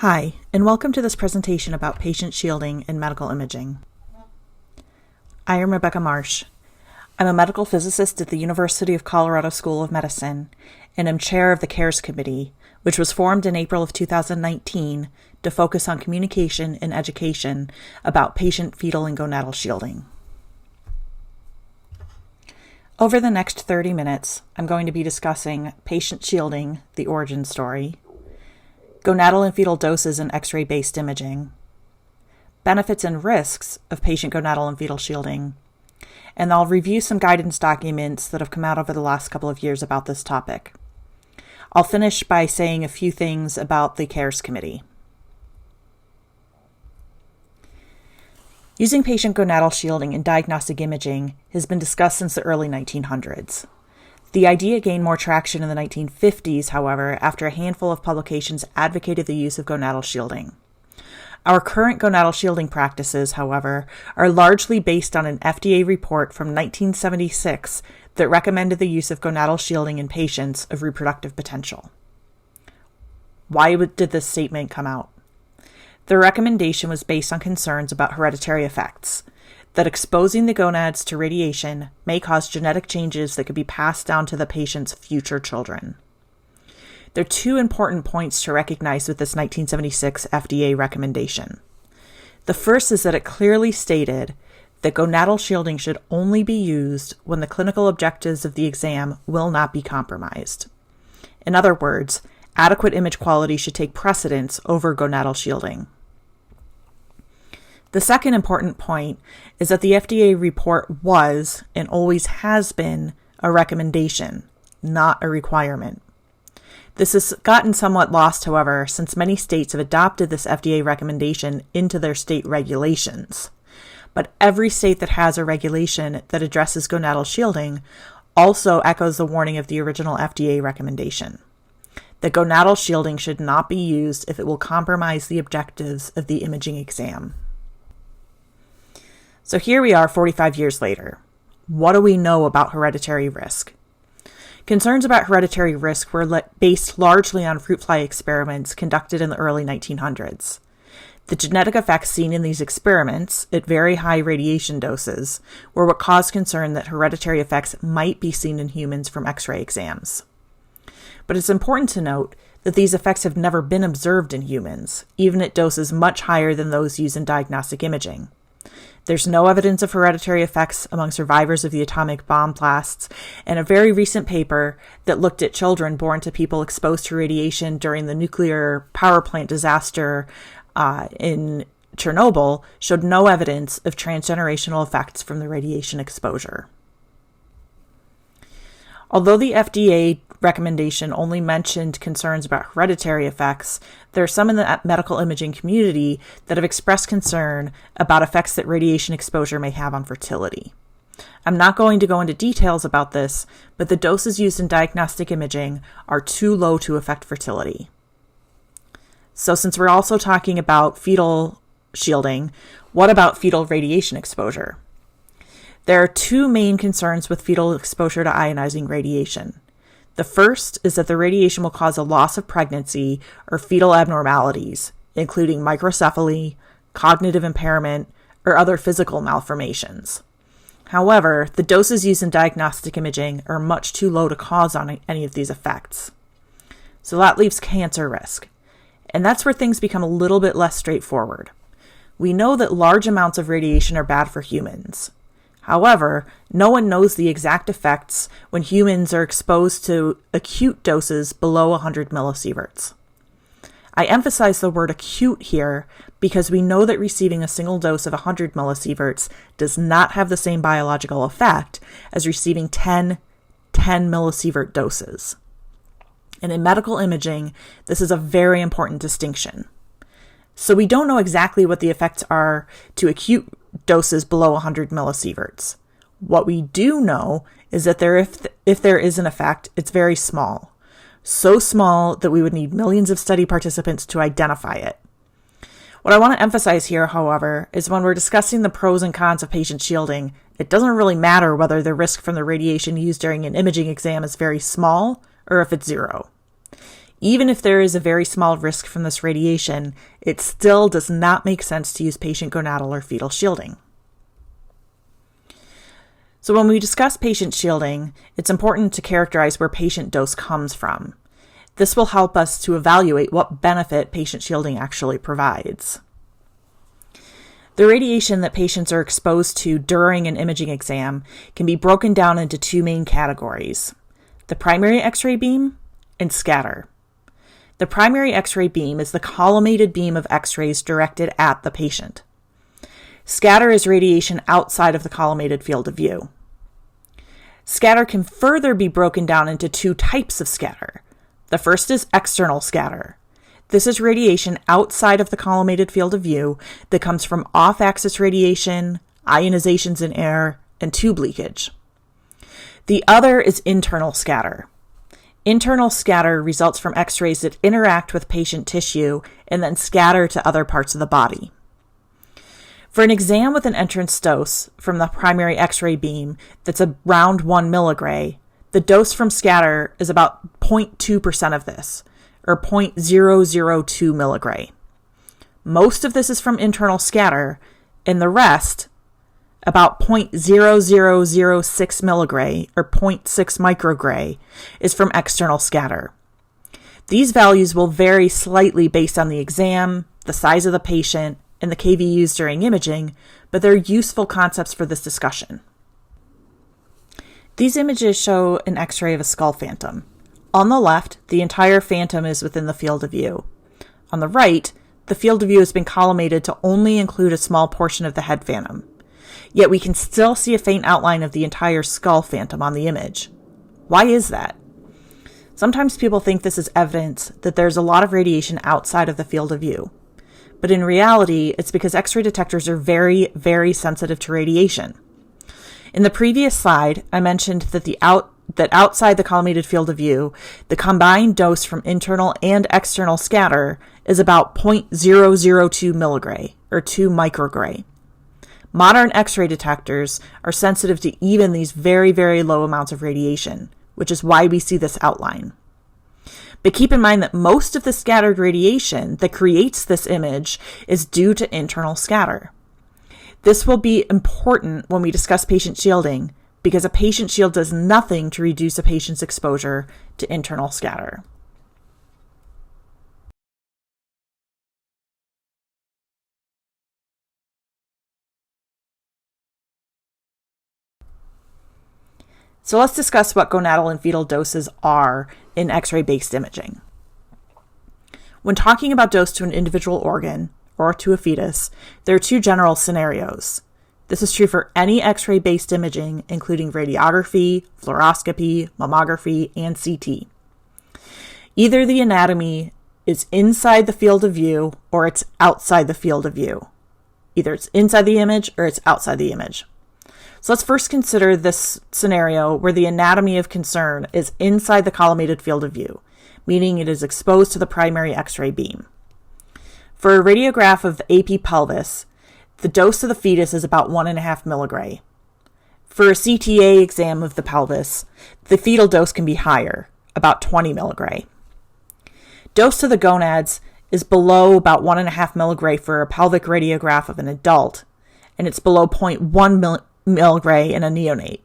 Hi, and welcome to this presentation about patient shielding in medical imaging. I am Rebecca Marsh. I'm a medical physicist at the University of Colorado School of Medicine, and am chair of the CRCPD, which was formed in April of 2019 to focus on communication and education about patient fetal and gonadal shielding. Over the next 30 minutes, I'm going to be discussing patient shielding, the origin story, gonadal and fetal doses in X-ray-based imaging, benefits and risks of patient gonadal and fetal shielding, and I'll review some guidance documents that have come out over the last couple of years about this topic. I'll finish by saying a few things about the CARES Committee. Using patient gonadal shielding in diagnostic imaging has been discussed since the early 1900s. The idea gained more traction in the 1950s, however, after a handful of publications advocated the use of gonadal shielding. Our current gonadal shielding practices, however, are largely based on an FDA report from 1976 that recommended the use of gonadal shielding in patients of reproductive potential. Why did this statement come out? The recommendation was based on concerns about hereditary effects, that exposing the gonads to radiation may cause genetic changes that could be passed down to the patient's future children. There are two important points to recognize with this 1976 FDA recommendation. The first is that it clearly stated that gonadal shielding should only be used when the clinical objectives of the exam will not be compromised. In other words, adequate image quality should take precedence over gonadal shielding. The second important point is that the FDA report was, and always has been, a recommendation, not a requirement. This has gotten somewhat lost, however, since many states have adopted this FDA recommendation into their state regulations. But every state that has a regulation that addresses gonadal shielding also echoes the warning of the original FDA recommendation, that gonadal shielding should not be used if it will compromise the objectives of the imaging exam. So here we are 45 years later. What do we know about hereditary risk? Concerns about hereditary risk were based largely on fruit fly experiments conducted in the early 1900s. The genetic effects seen in these experiments, at very high radiation doses, were what caused concern that hereditary effects might be seen in humans from X-ray exams. But it's important to note that these effects have never been observed in humans, even at doses much higher than those used in diagnostic imaging. There's no evidence of hereditary effects among survivors of the atomic bomb blasts, and a very recent paper that looked at children born to people exposed to radiation during the nuclear power plant disaster in Chernobyl showed no evidence of transgenerational effects from the radiation exposure. Although the FDA recommendation only mentioned concerns about hereditary effects, there are some in the medical imaging community that have expressed concern about effects that radiation exposure may have on fertility. I'm not going to go into details about this, but the doses used in diagnostic imaging are too low to affect fertility. So since we're also talking about fetal shielding, what about fetal radiation exposure? There are two main concerns with fetal exposure to ionizing radiation. The first is that the radiation will cause a loss of pregnancy or fetal abnormalities, including microcephaly, cognitive impairment, or other physical malformations. However, the doses used in diagnostic imaging are much too low to cause any of these effects. So that leaves cancer risk. And that's where things become a little bit less straightforward. We know that large amounts of radiation are bad for humans. However, no one knows the exact effects when humans are exposed to acute doses below 100 millisieverts. I emphasize the word acute here because we know that receiving a single dose of 100 millisieverts does not have the same biological effect as receiving 10 millisievert doses. And in medical imaging, this is a very important distinction. So we don't know exactly what the effects are to acute doses below 100 millisieverts. What we do know is that if there is an effect, it's very small. So small that we would need millions of study participants to identify it. What I want to emphasize here, however, is when we're discussing the pros and cons of patient shielding, it doesn't really matter whether the risk from the radiation used during an imaging exam is very small or if it's zero. Even if there is a very small risk from this radiation, it still does not make sense to use patient gonadal or fetal shielding. So when we discuss patient shielding, it's important to characterize where patient dose comes from. This will help us to evaluate what benefit patient shielding actually provides. The radiation that patients are exposed to during an imaging exam can be broken down into two main categories: the primary X-ray beam and scatter. The primary X-ray beam is the collimated beam of X-rays directed at the patient. Scatter is radiation outside of the collimated field of view. Scatter can further be broken down into two types of scatter. The first is external scatter. This is radiation outside of the collimated field of view that comes from off-axis radiation, ionizations in air, and tube leakage. The other is internal scatter. Internal scatter results from X-rays that interact with patient tissue and then scatter to other parts of the body. For an exam with an entrance dose from the primary X-ray beam that's around 1 milligray, the dose from scatter is about 0.2% of this, or 0.002 milligray. Most of this is from internal scatter, and the rest, about 0.0006 milligray, or 0.6 microgray, is from external scatter. These values will vary slightly based on the exam, the size of the patient, and the kV used during imaging, but they're useful concepts for this discussion. These images show an X-ray of a skull phantom. On the left, the entire phantom is within the field of view. On the right, the field of view has been collimated to only include a small portion of the head phantom. Yet we can still see a faint outline of the entire skull phantom on the image. Why is that? Sometimes people think this is evidence that there's a lot of radiation outside of the field of view. But in reality, it's because X-ray detectors are very, very sensitive to radiation. In the previous slide, I mentioned that outside the collimated field of view, the combined dose from internal and external scatter is about 0.002 milligray, or 2 microgray. Modern X-ray detectors are sensitive to even these very, very low amounts of radiation, which is why we see this outline. But keep in mind that most of the scattered radiation that creates this image is due to internal scatter. This will be important when we discuss patient shielding, because a patient shield does nothing to reduce a patient's exposure to internal scatter. So let's discuss what gonadal and fetal doses are in X-ray based imaging. When talking about dose to an individual organ, or to a fetus, there are two general scenarios. This is true for any X-ray based imaging, including radiography, fluoroscopy, mammography, and CT. Either the anatomy is inside the field of view or it's outside the field of view. Either it's inside the image or it's outside the image. So let's first consider this scenario where the anatomy of concern is inside the collimated field of view, meaning it is exposed to the primary X-ray beam. For a radiograph of the AP pelvis, the dose of the fetus is about 1.5 milligray. For a CTA exam of the pelvis, the fetal dose can be higher, about 20 milligray. Dose to the gonads is below about 1.5 milligray for a pelvic radiograph of an adult, and it's below 0.1 milligray in a neonate.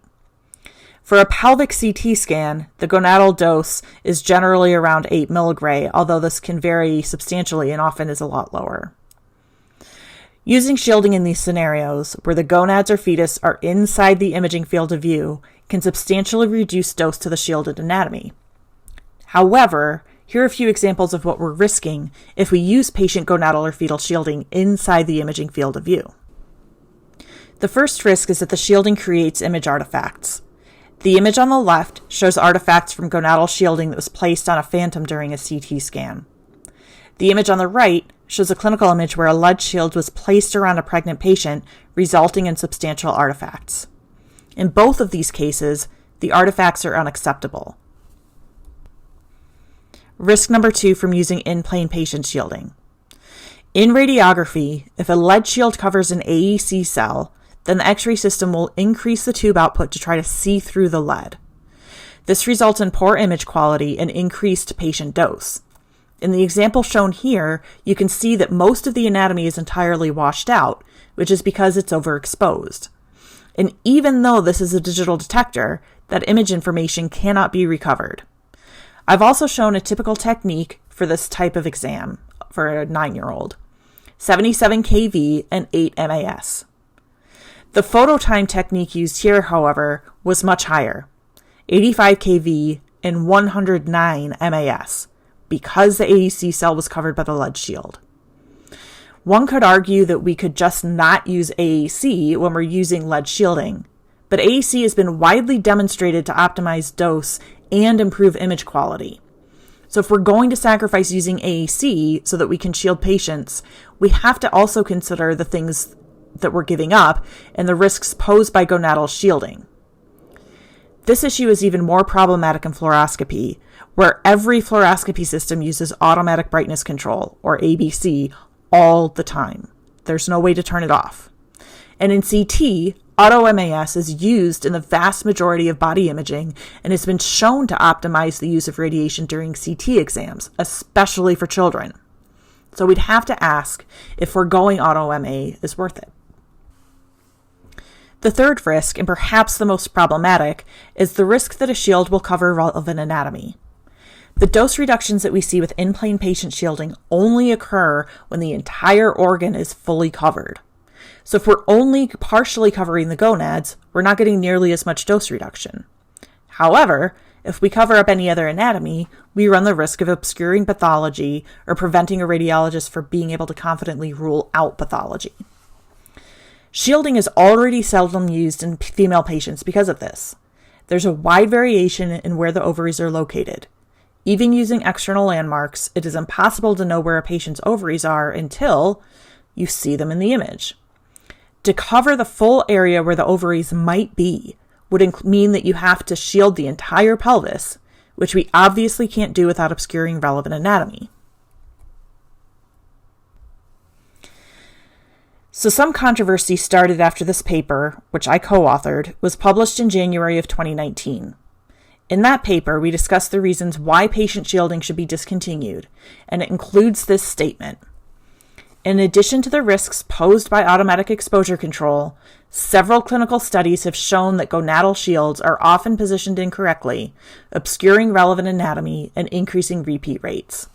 For a pelvic CT scan, the gonadal dose is generally around 8 milligray, although this can vary substantially and often is a lot lower. Using shielding in these scenarios, where the gonads or fetus are inside the imaging field of view, can substantially reduce dose to the shielded anatomy. However, here are a few examples of what we're risking if we use patient gonadal or fetal shielding inside the imaging field of view. The first risk is that the shielding creates image artifacts. The image on the left shows artifacts from gonadal shielding that was placed on a phantom during a CT scan. The image on the right shows a clinical image where a lead shield was placed around a pregnant patient, resulting in substantial artifacts. In both of these cases, the artifacts are unacceptable. Risk number 2 from using in-plane patient shielding. In radiography, if a lead shield covers an AEC cell, then the X-ray system will increase the tube output to try to see through the lead. This results in poor image quality and increased patient dose. In the example shown here, you can see that most of the anatomy is entirely washed out, which is because it's overexposed. And even though this is a digital detector, that image information cannot be recovered. I've also shown a typical technique for this type of exam for a 9-year-old. 77 kV and 8 MAS. The photo time technique used here, however, was much higher, 85 kV and 109 MAS, because the AEC cell was covered by the lead shield. One could argue that we could just not use AEC when we're using lead shielding, but AEC has been widely demonstrated to optimize dose and improve image quality. So if we're going to sacrifice using AEC so that we can shield patients, we have to also consider the things that we're giving up and the risks posed by gonadal shielding. This issue is even more problematic in fluoroscopy, where every fluoroscopy system uses automatic brightness control, or ABC, all the time. There's no way to turn it off. And in CT, auto MAS is used in the vast majority of body imaging and has been shown to optimize the use of radiation during CT exams, especially for children. So we'd have to ask if foregoing auto MA is worth it. The third risk, and perhaps the most problematic, is the risk that a shield will cover relevant anatomy. The dose reductions that we see with in-plane patient shielding only occur when the entire organ is fully covered. So if we're only partially covering the gonads, we're not getting nearly as much dose reduction. However, if we cover up any other anatomy, we run the risk of obscuring pathology or preventing a radiologist from being able to confidently rule out pathology. Shielding is already seldom used in female patients because of this. There's a wide variation in where the ovaries are located. Even using external landmarks, it is impossible to know where a patient's ovaries are until you see them in the image. To cover the full area where the ovaries might be would mean that you have to shield the entire pelvis, which we obviously can't do without obscuring relevant anatomy. So some controversy started after this paper, which I co-authored, was published in January of 2019. In that paper, we discussed the reasons why patient shielding should be discontinued, and it includes this statement. In addition to the risks posed by automatic exposure control, several clinical studies have shown that gonadal shields are often positioned incorrectly, obscuring relevant anatomy and increasing repeat rates.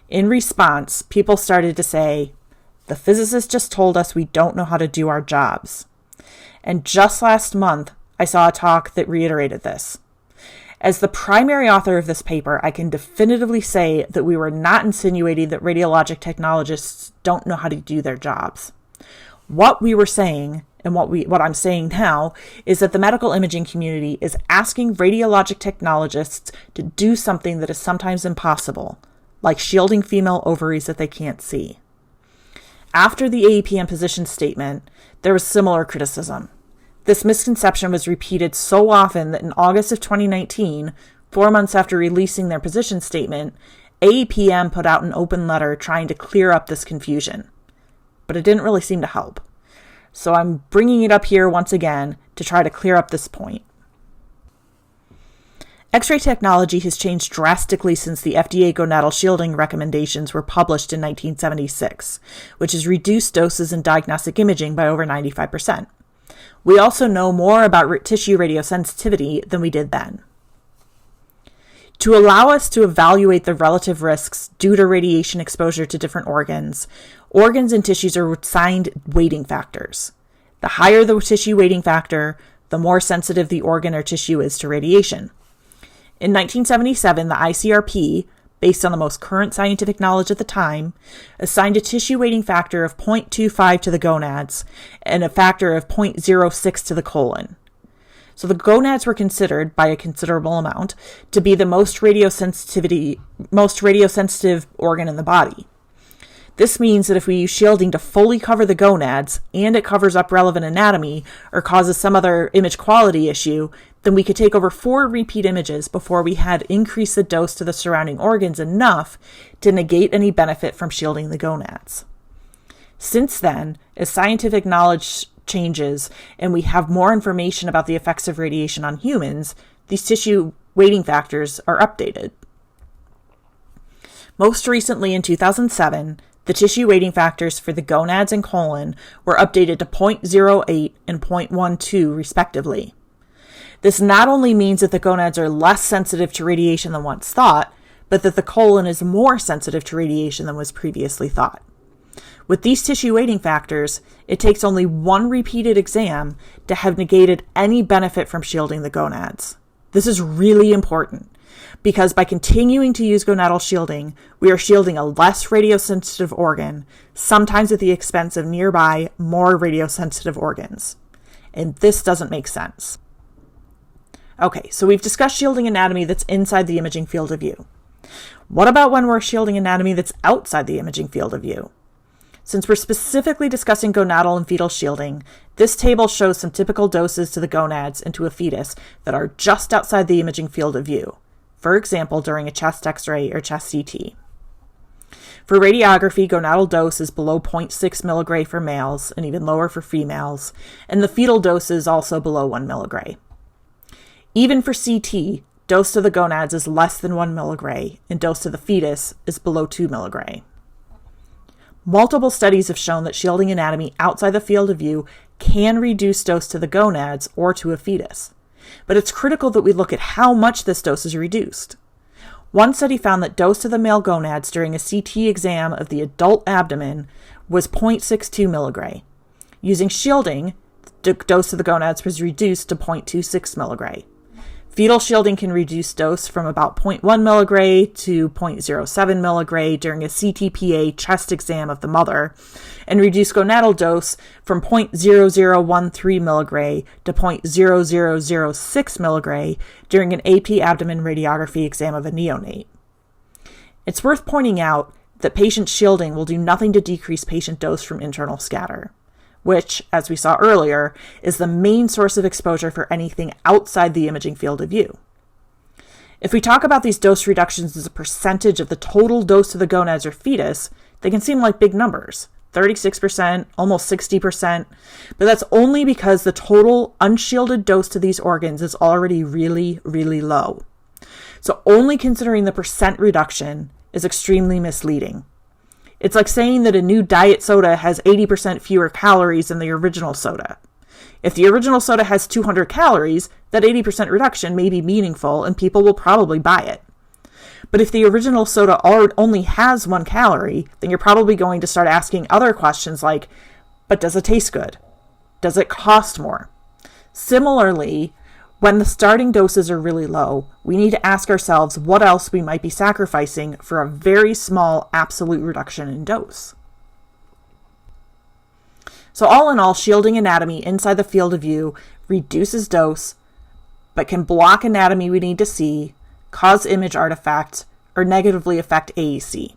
In response, people started to say, "The physicist just told us we don't know how to do our jobs." And just last month, I saw a talk that reiterated this. As the primary author of this paper, I can definitively say that we were not insinuating that radiologic technologists don't know how to do their jobs. What we were saying, and what I'm saying now, is that the medical imaging community is asking radiologic technologists to do something that is sometimes impossible, like shielding female ovaries that they can't see. After the AEPM position statement, there was similar criticism. This misconception was repeated so often that in August of 2019, 4 months after releasing their position statement, AEPM put out an open letter trying to clear up this confusion. But it didn't really seem to help. So I'm bringing it up here once again to try to clear up this point. X-ray technology has changed drastically since the FDA gonadal shielding recommendations were published in 1976, which has reduced doses in diagnostic imaging by over 95%. We also know more about tissue radiosensitivity than we did then. To allow us to evaluate the relative risks due to radiation exposure to different organs and tissues are assigned weighting factors. The higher the tissue weighting factor, the more sensitive the organ or tissue is to radiation. In 1977, the ICRP, based on the most current scientific knowledge at the time, assigned a tissue weighting factor of 0.25 to the gonads and a factor of 0.06 to the colon. So the gonads were considered, by a considerable amount, to be the most radiosensitive organ in the body. This means that if we use shielding to fully cover the gonads and it covers up relevant anatomy or causes some other image quality issue, then we could take over 4 repeat images before we had increased the dose to the surrounding organs enough to negate any benefit from shielding the gonads. Since then, as scientific knowledge changes and we have more information about the effects of radiation on humans, these tissue weighting factors are updated. Most recently in 2007, the tissue weighting factors for the gonads and colon were updated to 0.08 and 0.12 respectively. This not only means that the gonads are less sensitive to radiation than once thought, but that the colon is more sensitive to radiation than was previously thought. With these tissue weighting factors, it takes only one repeated exam to have negated any benefit from shielding the gonads. This is really important because by continuing to use gonadal shielding, we are shielding a less radiosensitive organ, sometimes at the expense of nearby, more radiosensitive organs. And this doesn't make sense. Okay, so we've discussed shielding anatomy that's inside the imaging field of view. What about when we're shielding anatomy that's outside the imaging field of view? Since we're specifically discussing gonadal and fetal shielding, this table shows some typical doses to the gonads and to a fetus that are just outside the imaging field of view. For example, during a chest X-ray or chest CT. For radiography, gonadal dose is below 0.6 milligray for males and even lower for females, and the fetal dose is also below 1 milligray. Even for CT, dose to the gonads is less than 1 milligray, and dose to the fetus is below 2 milligray. Multiple studies have shown that shielding anatomy outside the field of view can reduce dose to the gonads or to a fetus. But it's critical that we look at how much this dose is reduced. One study found that dose to the male gonads during a CT exam of the adult abdomen was 0.62 milligray. Using shielding, the dose to the gonads was reduced to 0.26 milligray. Fetal shielding can reduce dose from about 0.1 milligray to 0.07 milligray during a CTPA chest exam of the mother, and reduce gonadal dose from 0.0013 milligray to 0.0006 milligray during an AP abdomen radiography exam of a neonate. It's worth pointing out that patient shielding will do nothing to decrease patient dose from internal scatter, which, as we saw earlier, is the main source of exposure for anything outside the imaging field of view. If we talk about these dose reductions as a percentage of the total dose to the gonads or fetus, they can seem like big numbers, 36%, almost 60%, but that's only because the total unshielded dose to these organs is already really, really low. So only considering the percent reduction is extremely misleading. It's like saying that a new diet soda has 80% fewer calories than the original soda. If the original soda has 200 calories, that 80% reduction may be meaningful and people will probably buy it. But if the original soda only has 1 calorie, then you're probably going to start asking other questions like, but does it taste good? Does it cost more? Similarly, when the starting doses are really low, we need to ask ourselves what else we might be sacrificing for a very small absolute reduction in dose. So all in all, shielding anatomy inside the field of view reduces dose, but can block anatomy we need to see, cause image artifacts, or negatively affect AEC.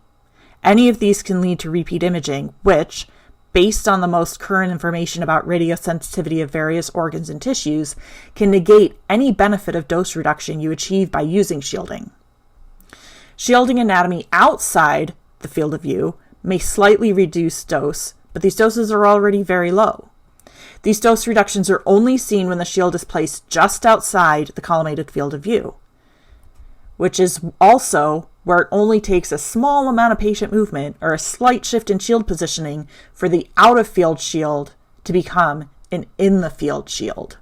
Any of these can lead to repeat imaging, which, based on the most current information about radiosensitivity of various organs and tissues, can negate any benefit of dose reduction you achieve by using shielding. Shielding anatomy outside the field of view may slightly reduce dose, but these doses are already very low. These dose reductions are only seen when the shield is placed just outside the collimated field of view, which is also where it only takes a small amount of patient movement or a slight shift in shield positioning for the out-of-field shield to become an in-the-field shield.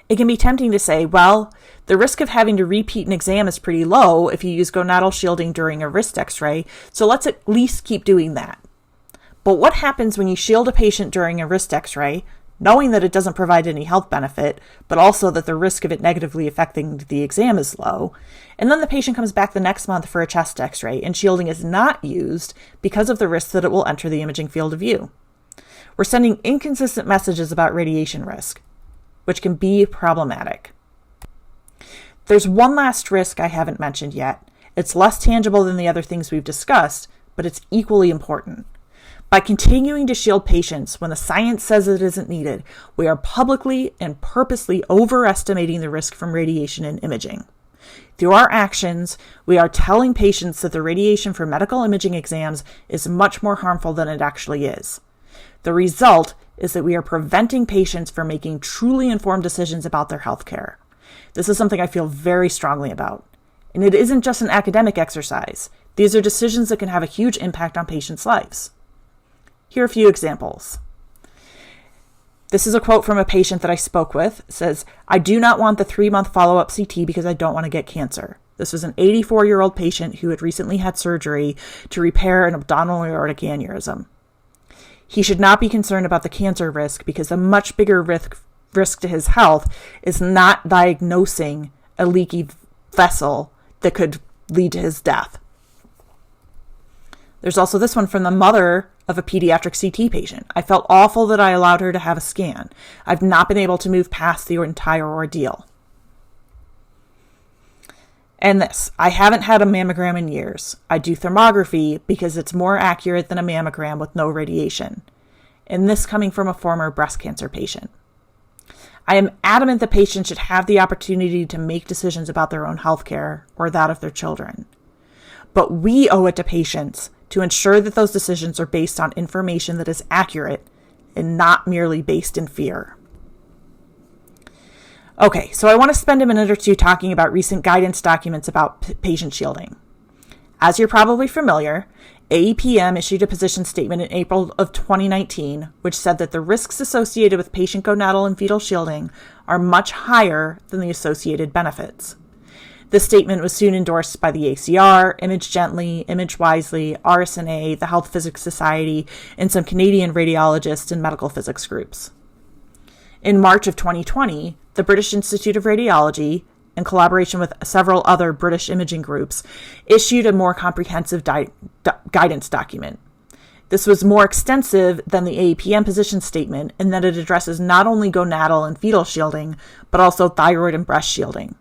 It can be tempting to say, well, the risk of having to repeat an exam is pretty low if you use gonadal shielding during a wrist X-ray, so let's at least keep doing that. But what happens when you shield a patient during a wrist X-ray, knowing that it doesn't provide any health benefit, but also that the risk of it negatively affecting the exam is low, and then the patient comes back the next month for a chest X-ray, and shielding is not used because of the risk that it will enter the imaging field of view? We're sending inconsistent messages about radiation risk, which can be problematic. There's one last risk I haven't mentioned yet. It's less tangible than the other things we've discussed, but it's equally important. By continuing to shield patients when the science says it isn't needed, we are publicly and purposely overestimating the risk from radiation in imaging. Through our actions, we are telling patients that the radiation for medical imaging exams is much more harmful than it actually is. The result is that we are preventing patients from making truly informed decisions about their health care. This is something I feel very strongly about. And it isn't just an academic exercise. These are decisions that can have a huge impact on patients' lives. Here are a few examples. This is a quote from a patient that I spoke with. It says, "I do not want the 3-month follow-up CT because I don't want to get cancer." This was an 84-year-old patient who had recently had surgery to repair an abdominal aortic aneurysm. He should not be concerned about the cancer risk because the much bigger risk to his health is not diagnosing a leaky vessel that could lead to his death. There's also this one from the mother of a pediatric CT patient. "I felt awful that I allowed her to have a scan. I've not been able to move past the entire ordeal." And this, "I haven't had a mammogram in years. I do thermography because it's more accurate than a mammogram with no radiation." And this coming from a former breast cancer patient. "I am adamant that patients should have the opportunity to make decisions about their own health care or that of their children. But we owe it to patients to ensure that those decisions are based on information that is accurate and not merely based in fear." Okay, so I want to spend a minute or two talking about recent guidance documents about patient shielding. As you're probably familiar, AEPM issued a position statement in April of 2019, which said that the risks associated with patient gonadal and fetal shielding are much higher than the associated benefits. This statement was soon endorsed by the ACR, Image Gently, Image Wisely, RSNA, the Health Physics Society, and some Canadian radiologists and medical physics groups. In March of 2020, the British Institute of Radiology, in collaboration with several other British imaging groups, issued a more comprehensive guidance document. This was more extensive than the AEPM position statement in that it addresses not only gonadal and fetal shielding, but also thyroid and breast shielding.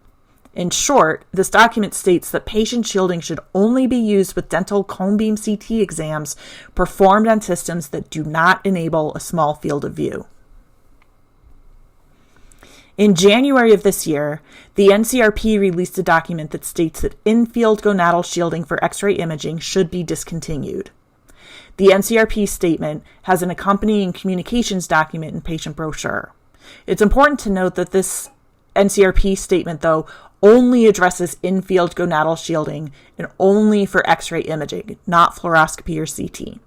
In short, this document states that patient shielding should only be used with dental cone beam CT exams performed on systems that do not enable a small field of view. In January of this year, the NCRP released a document that states that in-field gonadal shielding for X-ray imaging should be discontinued. The NCRP statement has an accompanying communications document and patient brochure. It's important to note that this NCRP statement, though, only addresses in-field gonadal shielding and only for X-ray imaging, not fluoroscopy or CT.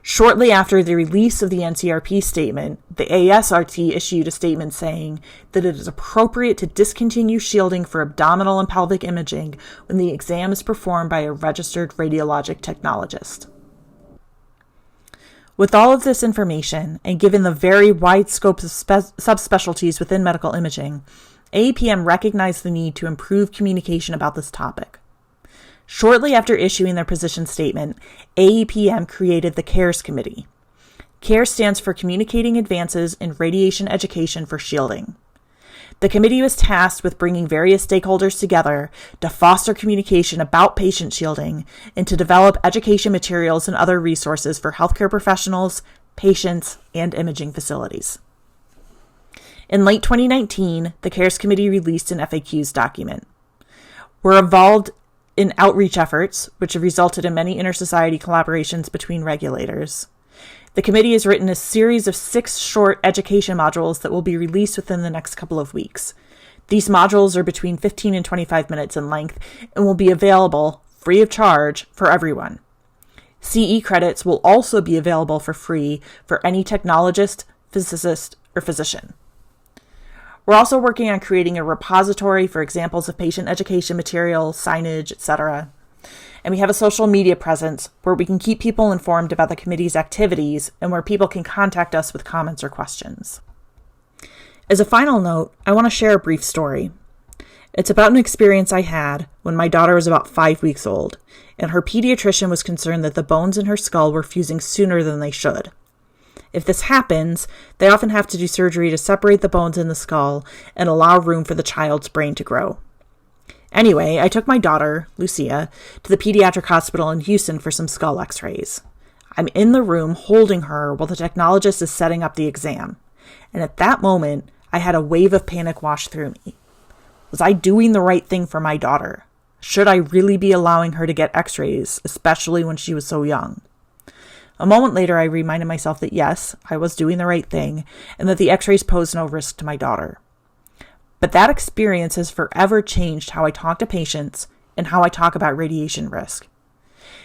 Shortly after the release of the NCRP statement, the ASRT issued a statement saying that it is appropriate to discontinue shielding for abdominal and pelvic imaging when the exam is performed by a registered radiologic technologist. With all of this information, and given the very wide scope of subspecialties within medical imaging, AEPM recognized the need to improve communication about this topic. Shortly after issuing their position statement, AEPM created the CARES Committee. CARES stands for Communicating Advances in Radiation Education for Shielding. The committee was tasked with bringing various stakeholders together to foster communication about patient shielding and to develop education materials and other resources for healthcare professionals, patients, and imaging facilities. In late 2019, the CARES Committee released an FAQs document. We're involved in outreach efforts, which have resulted in many inter-society collaborations between regulators. The committee has written a series of 6 short education modules that will be released within the next couple of weeks. These modules are between 15 and 25 minutes in length and will be available free of charge for everyone. CE credits will also be available for free for any technologist, physicist, or physician. We're also working on creating a repository for examples of patient education material, signage, etc. And we have a social media presence where we can keep people informed about the committee's activities and where people can contact us with comments or questions. As a final note, I want to share a brief story. It's about an experience I had when my daughter was about 5 weeks old, and her pediatrician was concerned that the bones in her skull were fusing sooner than they should. If this happens, they often have to do surgery to separate the bones in the skull and allow room for the child's brain to grow. Anyway, I took my daughter, Lucia, to the pediatric hospital in Houston for some skull x-rays. I'm in the room holding her while the technologist is setting up the exam. And at that moment, I had a wave of panic wash through me. Was I doing the right thing for my daughter? Should I really be allowing her to get x-rays, especially when she was so young? A moment later, I reminded myself that yes, I was doing the right thing, and that the x-rays posed no risk to my daughter. But that experience has forever changed how I talk to patients and how I talk about radiation risk.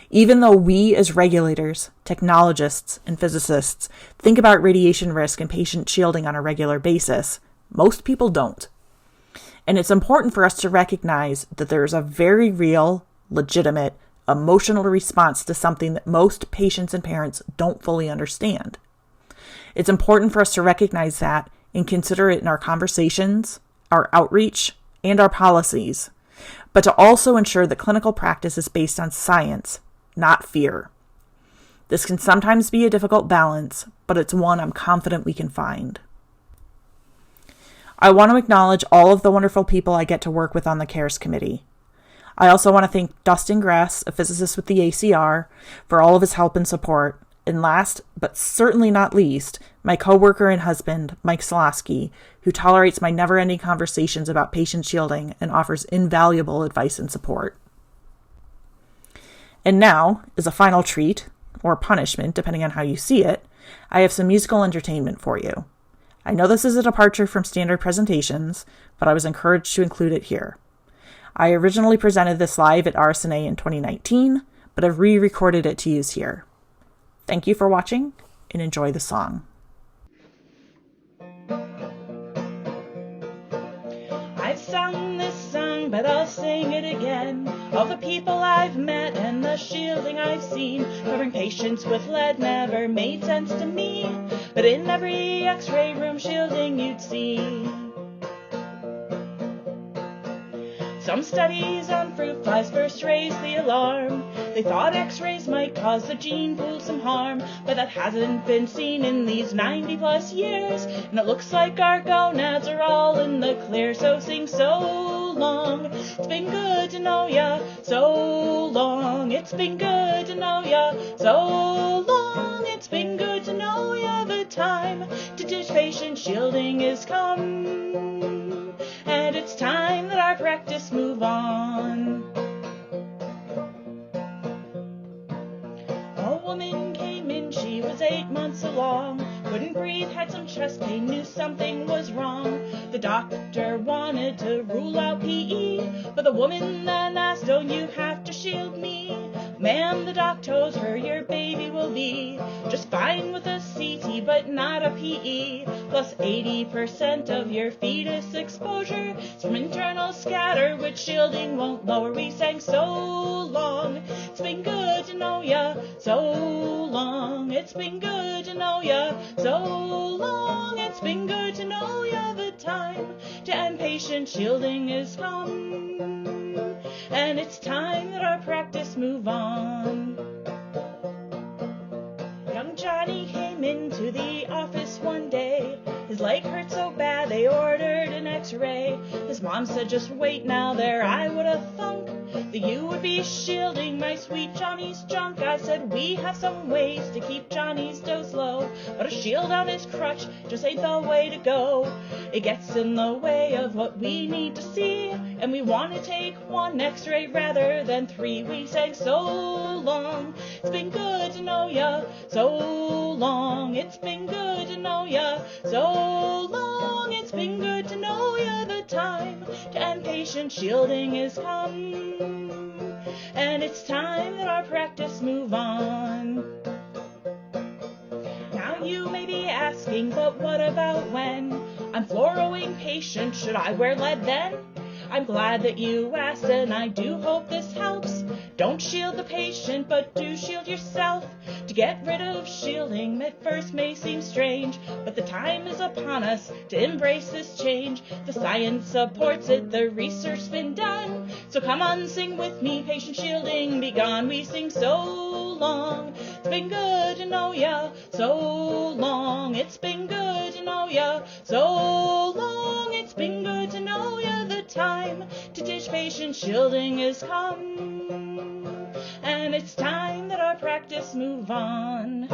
Even though we as regulators, technologists, and physicists think about radiation risk and patient shielding on a regular basis, most people don't. And it's important for us to recognize that there is a very real, legitimate, emotional response to something that most patients and parents don't fully understand. It's important for us to recognize that and consider it in our conversations, our outreach, and our policies, but to also ensure that clinical practice is based on science, not fear. This can sometimes be a difficult balance, but it's one I'm confident we can find. I want to acknowledge all of the wonderful people I get to work with on the CARES Committee. I also want to thank Dustin Grass, a physicist with the ACR, for all of his help and support. And last, but certainly not least, my coworker and husband, Mike Solosky, who tolerates my never-ending conversations about patient shielding and offers invaluable advice and support. And now, as a final treat, or punishment, depending on how you see it, I have some musical entertainment for you. I know this is a departure from standard presentations, but I was encouraged to include it here. I originally presented this live at RSNA in 2019, but have re-recorded it to use here. Thank you for watching, and enjoy the song. I've sung this song, but I'll sing it again. All the people I've met and the shielding I've seen, covering patients with lead never made sense to me. But in every x-ray room shielding you'd see. Some studies on fruit flies first raised the alarm. They thought x-rays might cause the gene pool some harm, but that hasn't been seen in these 90 plus years. And it looks like our gonads are all in the clear, so sing so long. It's been good to know ya, so long. It's been good to know ya, so long. It's been good to know ya. The time to ditch patient shielding is come, and it's time that our practice move on. A woman came in, she was 8 months along, couldn't breathe, had some chest pain, knew something was wrong. The doctor wanted to rule out PE, but the woman then asked, don't you have to shield me? Ma'am, the doc told her your baby will be just fine with a CT, but not a PE. Plus 80% of your fetus exposure is from internal scatter, which shielding won't lower. We sang so long. It's been good to know ya, so long. It's been good to know ya, so long. It's been good to know ya. The time to end patient shielding is come, and it's time that our practice move on. Young Johnny came into the office one day. His leg hurt so bad they ordered an x-ray. His mom said, just wait now, there I would have thunk that you would be shielding my sweet Johnny's junk. I said, we have some ways to keep Johnny's dose low, but a shield on his crutch just ain't the way to go. It gets in the way of what we need to see, and we want to take one x-ray rather than 3. We sang so long. It's been good to know ya, so long. It's been good to know ya, so long. It's been good to know ya. The time to end patient shielding is come, and it's time that our practice move on. Now you may be asking, but what about when I'm fluoroing patient? Should I wear lead then? I'm glad that you asked, and I do hope this helps. Don't shield the patient, but do shield yourself. To get rid of shielding at first may seem strange, but the time is upon us to embrace this change. The science supports it, the research's been done. So come on, sing with me, patient shielding be gone. We sing so long. It's been good to know ya, so long. It's been good to know ya, so long. It's been good to know ya. The time to ditch patient shielding is come, and it's time that our practice move on.